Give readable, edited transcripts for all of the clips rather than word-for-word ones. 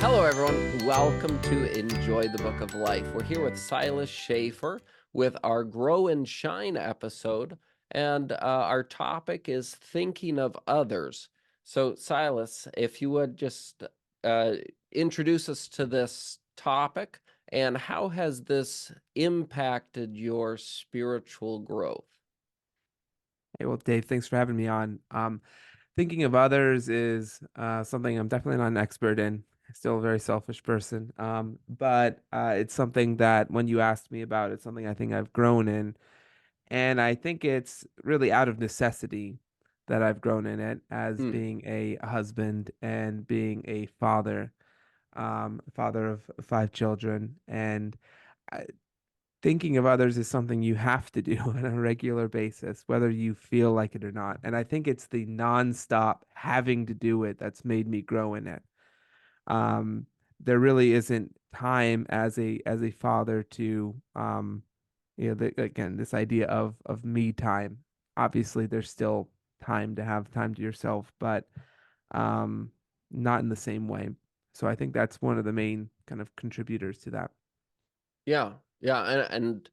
Hello, everyone. Welcome to Enjoy the Book of Life. We're here with Silas Schaeffer with our Grow and Shine episode, and our topic is thinking of others. So, Silas, if you would just uh, introduce us to this topic, and how has this impacted your spiritual growth? Hey, well, Dave, thanks for having me on. Thinking of others is something I'm definitely not an expert in. Still a very selfish person. But it's something that when you asked me about, it's something I think I've grown in. And I think it's really out of necessity that I've grown in it as Hmm. being a husband and being a father, father of five children. And thinking of others is something you have to do on a regular basis, whether you feel like it or not. And I think it's the nonstop having to do it that's made me grow in it. Um, there really isn't time as a father to again, this idea of me time. Obviously, there's still time to have time to yourself, but um, not in the same way. So I think that's one of the main kind of contributors to that. Yeah, yeah, and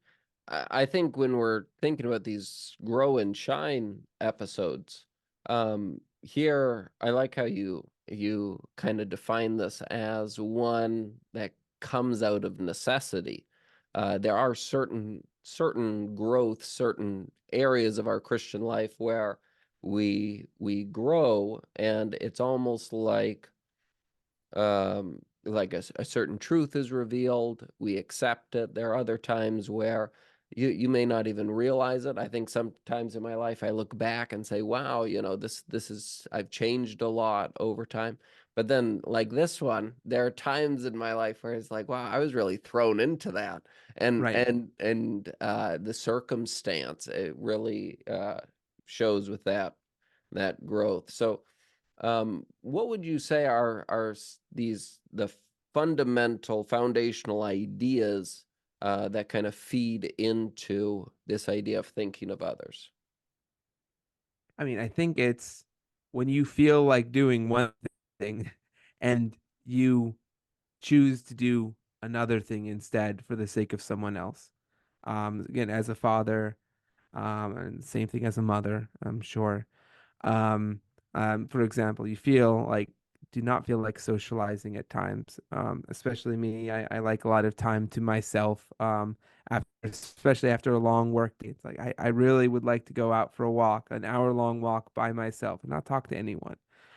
I think when we're thinking about these grow and shine episodes, here I like how you kind of define this as one that comes out of necessity. There are certain growth, certain areas of our Christian life where we grow, and it's almost like a certain truth is revealed, we accept it. There are other times where you may not even realize it. I think sometimes in my life I look back and say, wow, this is I've changed a lot over time. But then like this one, there are times in my life where it's like, wow, I was really thrown into that. And Right. the circumstance, it really shows with that growth. So what would you say are these the fundamental foundational ideas that kind of feed into this idea of thinking of others? I mean, I think it's when you feel like doing one thing and you choose to do another thing instead for the sake of someone else. Again, as a father, and same thing as a mother, I'm sure. Um, for example, you feel like do not feel like socializing at times. Especially me, I like a lot of time to myself. Especially after a long work day. It's like I really would like to go out for a walk, an hour-long walk by myself and not talk to anyone.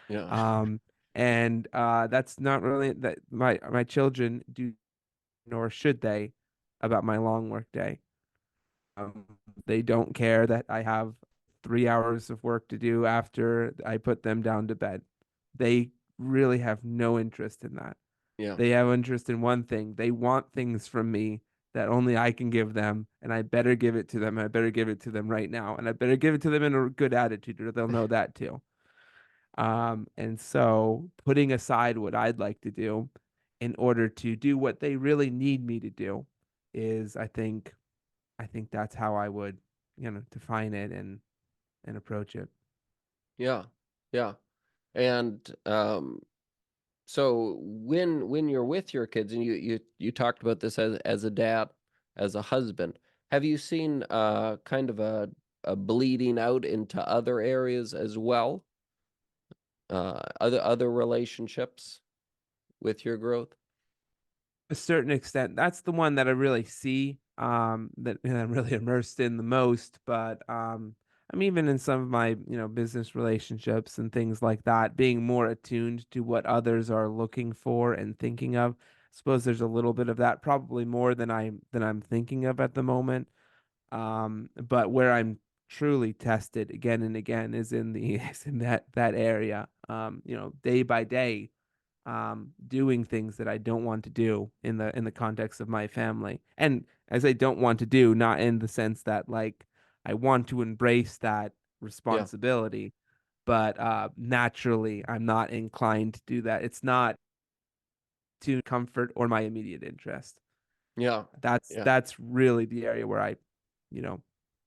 Yeah. Um, and that's not really that my children do, nor should they, about my long work day. They don't care that I have 3 hours of work to do after I put them down to bed. They really have no interest in that. Yeah. They have interest in one thing. They want things from me that only I can give them, and I better give it to them. I better give it to them right now, and I better give it to them in a good attitude, or they'll know that too. And so putting aside what I'd like to do in order to do what they really need me to do is, I think that's how I would, define it and approach it. Yeah. Yeah. And so when you're with your kids, and you talked about this as a dad, as a husband, have you seen kind of a bleeding out into other areas as well? Other relationships with your growth? A certain extent, that's the one that I really see, that I'm really immersed in the most. But I'm even in some of my, business relationships and things like that, being more attuned to what others are looking for and thinking of. I suppose there's a little bit of that, probably more than I'm thinking of at the moment. But where I'm truly tested again and again is in the is in that area. Day by day, doing things that I don't want to do in the context of my family. And as I don't want to do, not in the sense that like I want to embrace that Yeah. responsibility, but naturally I'm not inclined to do that. It's not to comfort or my immediate interest. Yeah. That's Yeah. that's really the area where you know,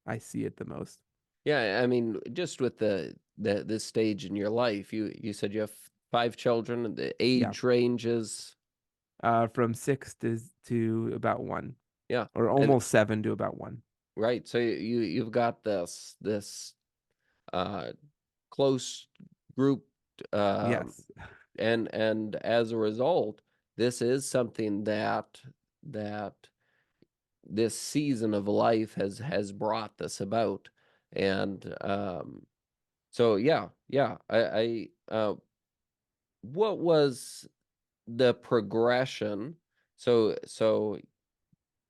I see it the most. Yeah. I mean, just with the this stage in your life, you said you have 5 children, the Yeah. age ranges. From 6 to about 1, Yeah. or And almost 7 to about 1. right. So you've got this uh close group, um Yes. and as a result, this is something that this season of life has brought this about. And so yeah, yeah. What was the progression? So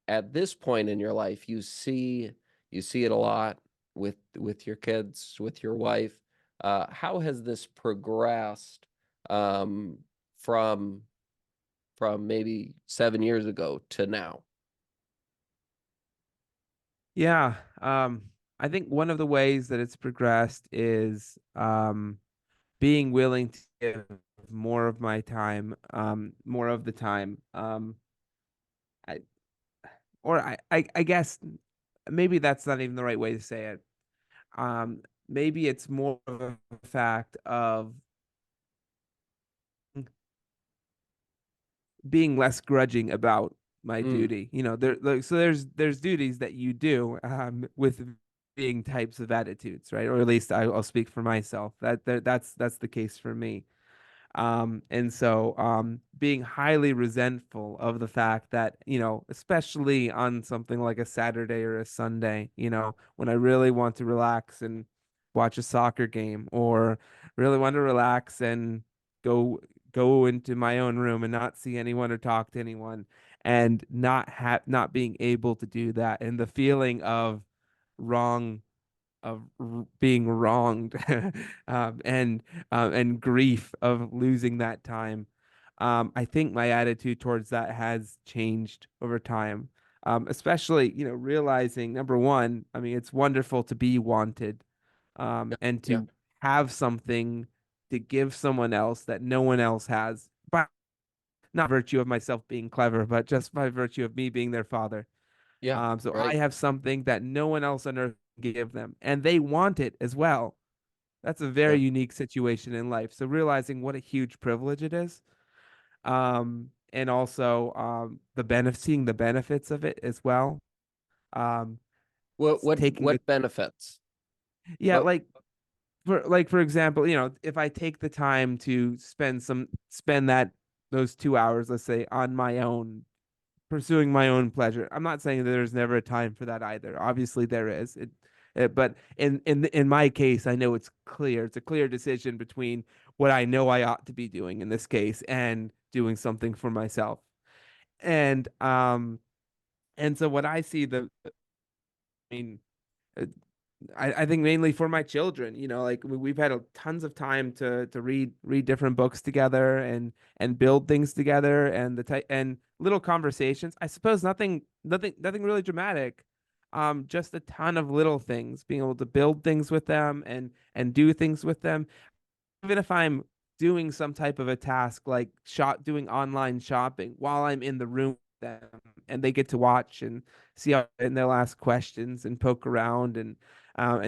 at this point in your life, you see it a lot with your kids, with your wife. How has this progressed, um, from maybe 7 years ago to now? Yeah. I think one of the ways that it's progressed is being willing to give more of my time, more of the time. I, I guess maybe that's not even the right way to say it. Maybe it's more of a fact of being less grudging about my Mm, duty. There like so there's duties that you do with being types of attitudes, right? Or at least I'll speak for myself. That's the case for me. And so being highly resentful of the fact that, especially on something like a Saturday or a Sunday, when I really want to relax and watch a soccer game, or really want to relax and go go into my own room and not see anyone or talk to anyone, and not being able to do that, and the feeling of wrong being wronged, and grief of losing that time. I think my attitude towards that has changed over time. Especially, realizing, number one, I mean, it's wonderful to be wanted, yeah, and yeah, to have something to give someone else that no one else has, but not virtue of myself being clever, but just by virtue of me being their father. yeah, So I right, have something that no one else on earth can give them, and they want it as well. That's a very yeah. unique situation in life. So realizing what a huge privilege it is, and also seeing the benefits of it as well. Um, taking the What benefits? Yeah, What? for example, if I take the time to spend those 2 hours, let's say, on my own, pursuing my own pleasure. I'm not saying that there's never a time for that either. Obviously there is. But in my case, I know it's clear. It's a clear decision between what I know I ought to be doing in this case and doing something for myself. And so what I see, I mean, uh, I think mainly for my children, like we've had tons of time to read different books together, and build things together, and the type and little conversations. I suppose nothing really dramatic. Just a ton of little things, being able to build things with them, and do things with them, even if I'm doing some type of a task like doing online shopping while I'm in the room with them, and they get to watch and see how, and they'll ask questions and poke around, and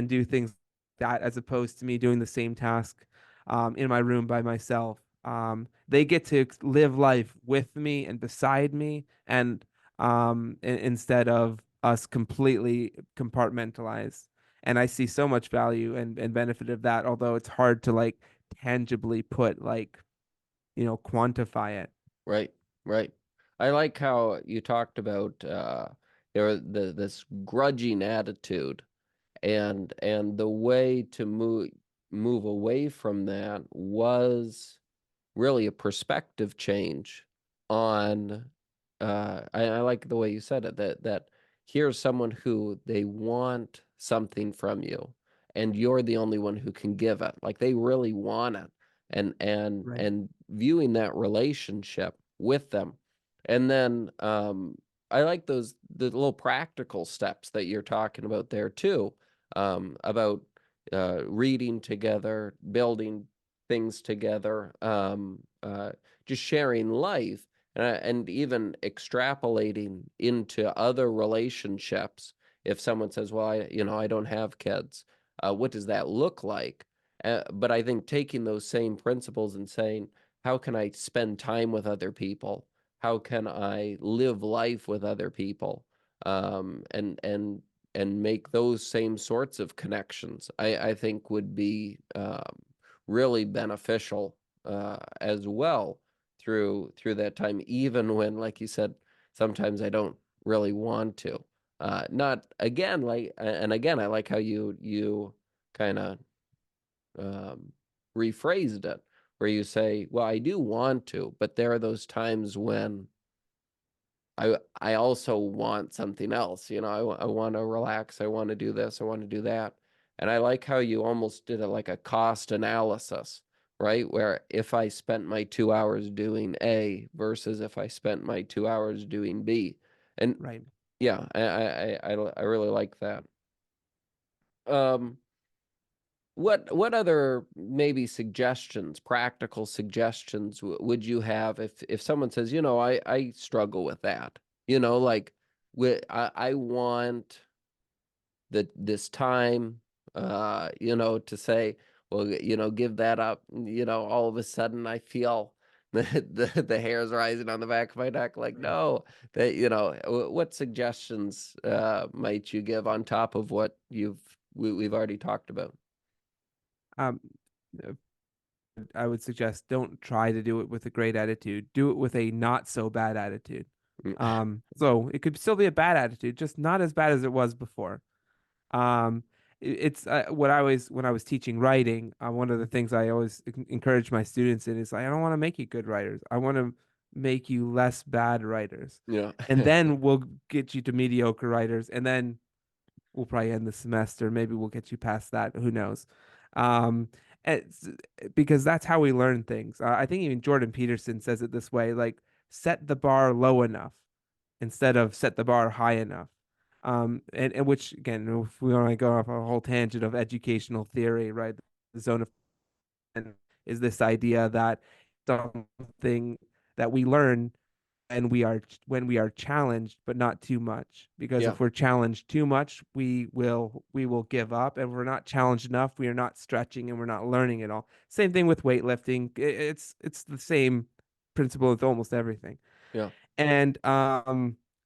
do things like that, as opposed to me doing the same task in my room by myself. They get to live life with me and beside me, and instead of us completely compartmentalized. And I see so much value and benefit of that, although it's hard to like tangibly put, like, quantify it. Right, right. I like how you talked about this grudging attitude, and the way to move away from that was really a perspective change on. I like the way you said it, that here's someone who they want something from you, and you're the only one who can give it. Like they really want it, Right. and viewing that relationship with them. And then I like the little practical steps that you're talking about there too, about reading together, building things together, just sharing life, and even extrapolating into other relationships. If someone says, "Well, I don't have kids," what does that look like? But I think taking those same principles and saying, how can I spend time with other people? How can I live life with other people? And make those same sorts of connections, I think would be really beneficial as well through that time, even when, like you said, sometimes I don't really want to. Not again, like, and again, I like how you kind of um, rephrased it, where you say, "Well, I do want to, but there are those times when I also want something else. I want to relax. I want to do this. I want to do that." And I like how you almost did it like a cost analysis, right? Where if I spent my 2 hours doing A versus if I spent my 2 hours doing B, and Right. yeah, I really like that. Um, what other maybe suggestions, practical suggestions would you have if someone says, I struggle with that. Like I want this time to say, well, give that up. All of a sudden I feel the hairs rising on the back of my neck, like, Right. no, that what suggestions might you give on top of what we've already talked about? Um, uh, I would suggest don't try to do it with a great attitude. Do it with a not so bad attitude. So it could still be a bad attitude, just not as bad as it was before. Um, it's what I always when I was teaching writing, one of the things I always encourage my students in is like, I don't want to make you good writers. I want to make you less bad writers, Yeah. and then we'll get you to mediocre writers, and then we'll probably end the semester. Maybe we'll get you past that. Who knows? Um, it's, because that's how we learn things. I think even Jordan Peterson says it this way, like set the bar low enough instead of set the bar high enough. And which again, if we want to go off a whole tangent of educational theory, right? The zone of is this idea that something that we learn and when we are challenged, but not too much. Because Yeah. if we're challenged too much, we will give up. And if we're not challenged enough, we are not stretching and we're not learning at all. Same thing with weightlifting. It's the same principle with almost everything. Yeah.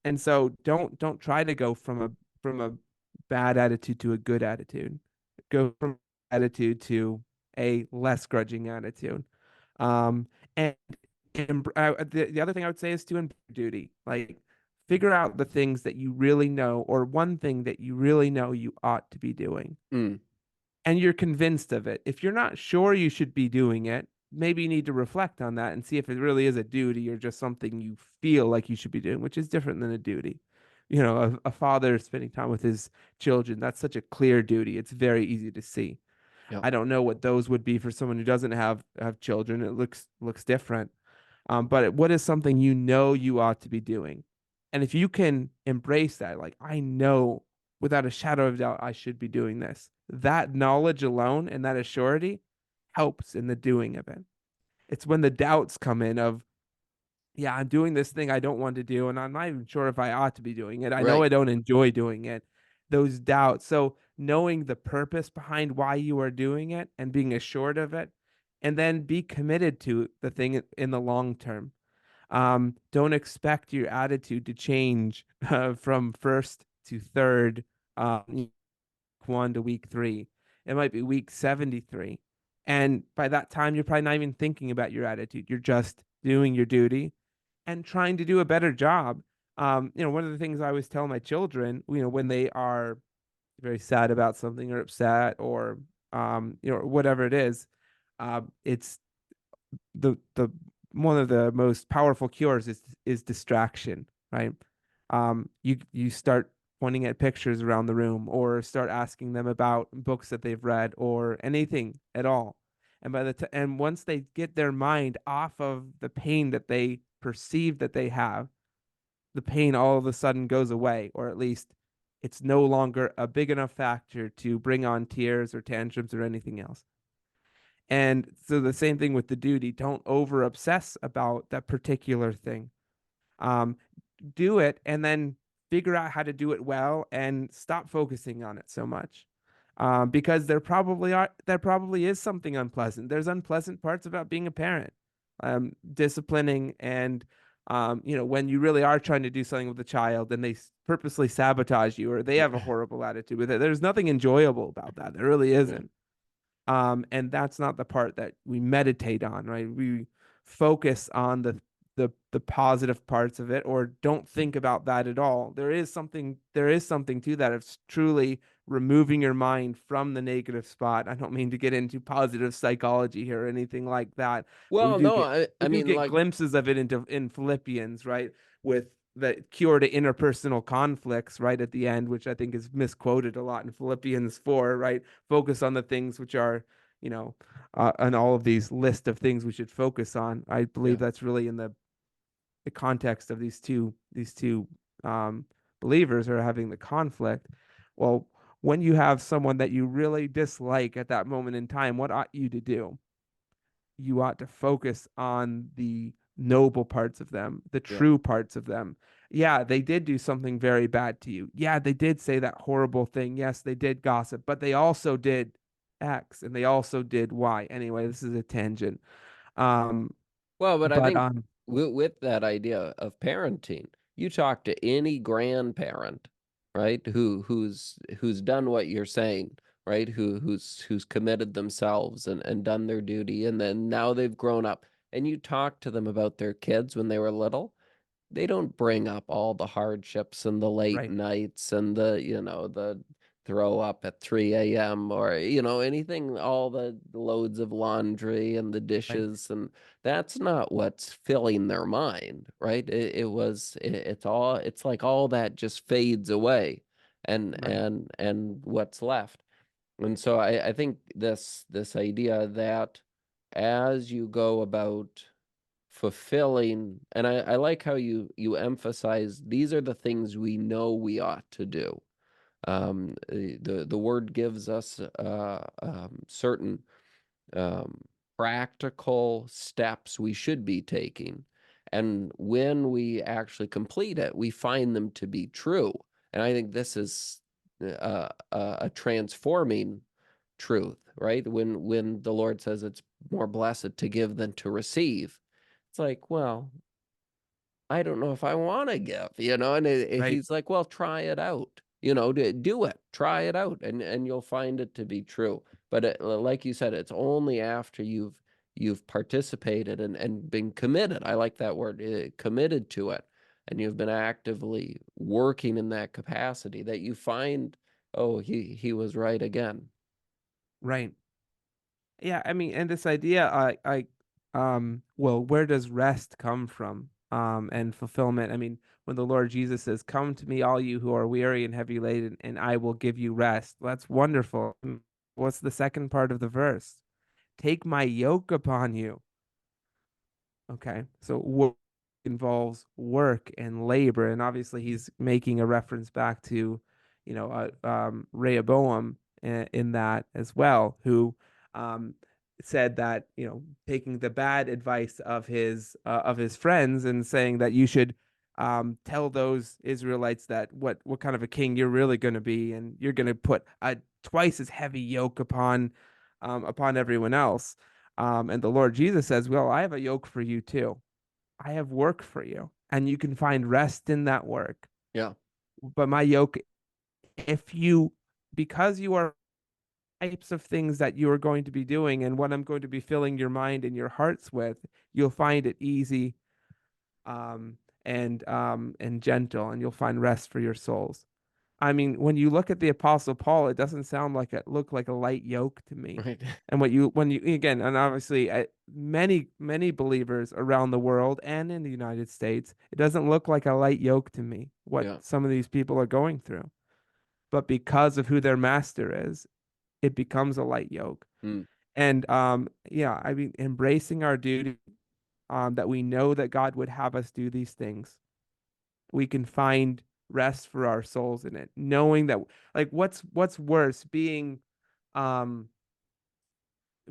And so don't try to go from a bad attitude to a good attitude. Go from attitude to a less grudging attitude. And the other thing I would say is to embrace duty. Like figure out the things that you really know, or one thing that you really know you ought to be doing, Mm. and you're convinced of it. If you're not sure you should be doing it, maybe you need to reflect on that and see if it really is a duty or just something you feel like you should be doing, which is different than a duty. A father spending time with his children, that's such a clear duty. It's very easy to see. Yeah. I don't know what those would be for someone who doesn't have children. It looks different. But what is something you know you ought to be doing? And if you can embrace that, like, I know without a shadow of doubt, I should be doing this. That knowledge alone and that assurity helps in the doing of it. It's when the doubts come in of, yeah, I'm doing this thing I don't want to do, and I'm not even sure if I ought to be doing it. I know Right. I don't enjoy doing it. Those doubts. So knowing the purpose behind why you are doing it and being assured of it, and then be committed to the thing in the long term. Don't expect your attitude to change from first to third, week one to week three. It might be week 73. And by that time, you're probably not even thinking about your attitude. You're just doing your duty and trying to do a better job. One of the things I always tell my children, when they are very sad about something or upset or, whatever it is, it's the one of the most powerful cures is distraction, right? You start pointing at pictures around the room or start asking them about books that they've read or anything at all. And once they get their mind off of the pain that they perceive that they have, the pain all of a sudden goes away, or at least it's no longer a big enough factor to bring on tears or tantrums or anything else. And so the same thing with the duty. Don't over obsess about that particular thing. Um, do it and then figure out how to do it well and stop focusing on it so much. because there probably is something unpleasant. There's unpleasant parts about being a parent, disciplining and when you really are trying to do something with a child and they purposely sabotage you or they have a horrible attitude with it. There's nothing enjoyable about that. There really Yeah. isn't. And that's not the part that we meditate on, right? We focus on the positive parts of it or don't think about that at all. There is something to that. It's truly removing your mind from the negative spot. I don't mean to get into positive psychology here or anything like that, but we Well, do no, get I we do mean, get like, glimpses of it in Philippians, right? With the cure to interpersonal conflicts right at the end, which I think is misquoted a lot in Philippians 4, right? Focus on the things which are, you know, and all of these list of things we should focus on. I believe yeah, that's really in the context of these two um, believers are having the conflict. Well, when you have someone that you really dislike at that moment in time, what ought you to do? You ought to focus on the noble parts of them, the yeah. true parts of them. Yeah, they did do something very bad to you. Yeah, they did say that horrible thing. Yes, they did gossip, but they also did X and they also did Y. Anyway, this is a tangent. Um, Well, but I but think with that idea of parenting, you talk to any grandparent, right, who's done what you're saying, right, who's committed themselves and done their duty, and then now they've grown up, and you talk to them about their kids when they were little, they don't bring up all the hardships and the late right, nights and the throw up at 3 a.m. or, anything, all the loads of laundry and the right, dishes. And that's not what's filling their mind, right? It's like all that just fades away right, and what's left. And so I think this idea that as you go about fulfilling, and I like how you emphasize these are the things we know we ought to do. The word gives us certain um, practical steps we should be taking, and when we actually complete it, we find them to be true. And I think this is a transforming truth, right? When the Lord says it's more blessed to give than to receive, it's like, well, I don't know if I want to give, and right, he's like, well, try it out, do it, try it out, and you'll find it to be true. But like you said, it's only after you've participated and been committed. I like that word, committed to it, and you've been actively working in that capacity that you find, oh, he was right again. right. Yeah, I mean, and this idea, well, where does rest come from? And fulfillment. I mean, when the Lord Jesus says, "Come to me, all you who are weary and heavy laden, and I will give you rest." That's wonderful. What's the second part of the verse? Take my yoke upon you. Okay. So work involves work and labor. And obviously he's making a reference back to, Rehoboam in that as well, who um, said that, taking the bad advice of his friends and saying that you should tell those Israelites that what kind of a king you're really going to be, and you're going to put a twice as heavy yoke upon everyone else. And the Lord Jesus says, well, I have a yoke for you too. I have work for you, and you can find rest in that work. Yeah. But my yoke, if you, because you are types of things that you are going to be doing and what I'm going to be filling your mind and your hearts with, you'll find it easy, and gentle, and you'll find rest for your souls. I mean, when you look at the Apostle Paul, it doesn't sound like it look like a light yoke to me. Right. And when you again, and obviously, many believers around the world and in the United States, it doesn't look like a light yoke to me. What Yeah. some of these people are going through, but because of who their master is, it becomes a light yoke. Mm. And yeah, I mean, embracing our duty, that we know that God would have us do these things, we can find rest for our souls in it, knowing that, like, what's worse, um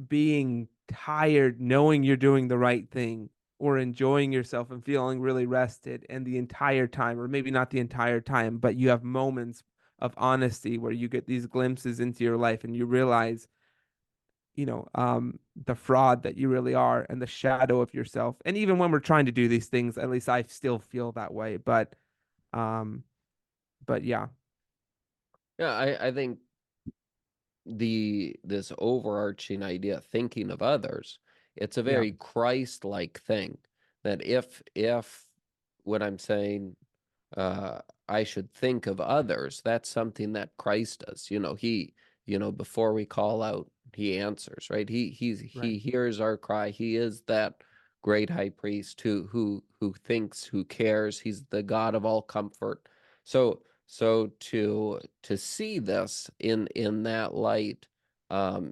being tired knowing you're doing the right thing, or enjoying yourself and feeling really rested and the entire time, or maybe not the entire time, but you have moments of honesty where you get these glimpses into your life and you realize, the fraud that you really are and the shadow of yourself. And even when we're trying to do these things, at least I still feel that way. Um, but yeah, Yeah, I think this overarching idea, thinking of others, it's a yeah, very Christ-like thing, that if what I'm saying, I should think of others, that's something that Christ does. Before we call out, he answers, right? He right, hears our cry. He is that great high priest who thinks, who cares. He's the God of all comfort. So to see this in that light,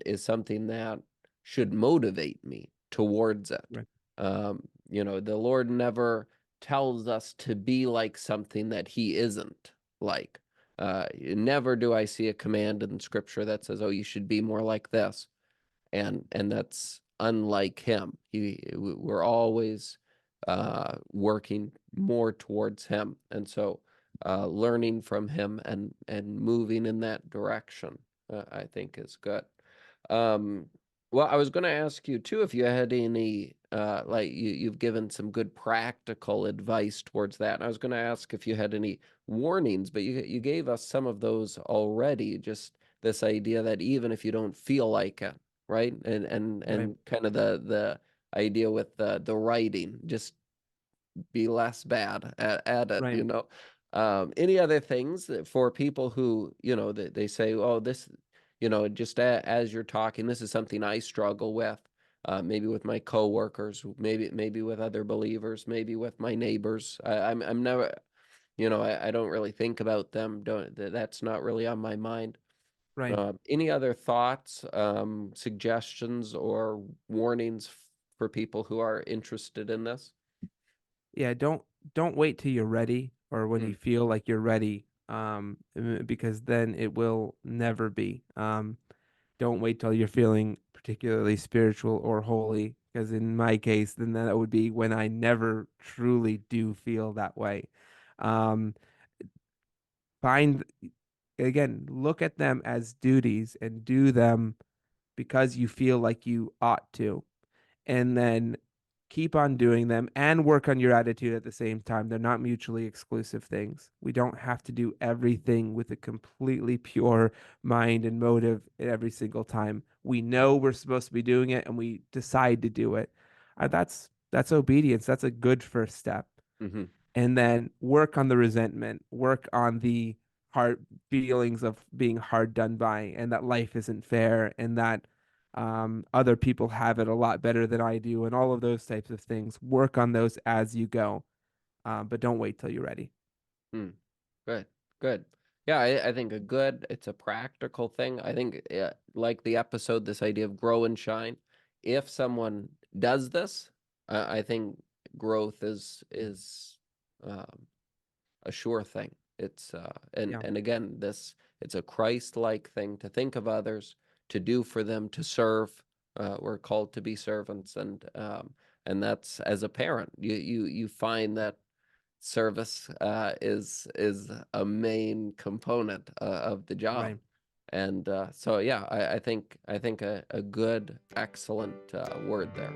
is something that should motivate me towards it. right, The Lord never tells us to be like something that he isn't like. Never do I see a command in scripture that says, "Oh, you should be more like this," and that's unlike him. We're always working more towards him, and so learning from him and moving in that direction, I think is good. Um, well, I was going to ask you too if you had any like you've given some good practical advice towards that. And I was going to ask if you had any warnings, but you gave us some of those already. Just this idea that even if you don't feel like it, right? right, And kind of the idea with the writing, just be less bad at it, right. any other things for people who, they say, oh, this, just as you're talking, this is something I struggle with, maybe with my coworkers, maybe with other believers, maybe with my neighbors. I'm never, I don't really think about them. That's not really on my mind. Right. Any other thoughts, suggestions, or warnings for people who are interested in this? Yeah, don't wait till you're ready or when Mm, you feel like you're ready, because then it will never be. Don't wait till you're feeling particularly spiritual or holy, because in my case, then that would be when I never truly do feel that way. Um, find again, look at them as duties and do them because you feel like you ought to, and then keep on doing them and work on your attitude at the same time. They're not mutually exclusive things. We don't have to do everything with a completely pure mind and motive every single time. We know we're supposed to be doing it and we decide to do it. That's obedience. That's a good first step. hmm And then work on the resentment, work on the hard feelings of being hard done by, and that life isn't fair, and that other people have it a lot better than I do, and all of those types of things. Work on those as you go, but don't wait till you're ready. Mm, good, good. Yeah, I think it's a practical thing. I think, like the episode, this idea of grow and shine. If someone does this, I think growth is um, a sure thing. It's Yeah, and again, it's a Christ-like thing to think of others, to do for them, to serve. We're called to be servants, and that's as a parent. You find that service is a main component of the job. right. And so yeah, I think a good, excellent word there.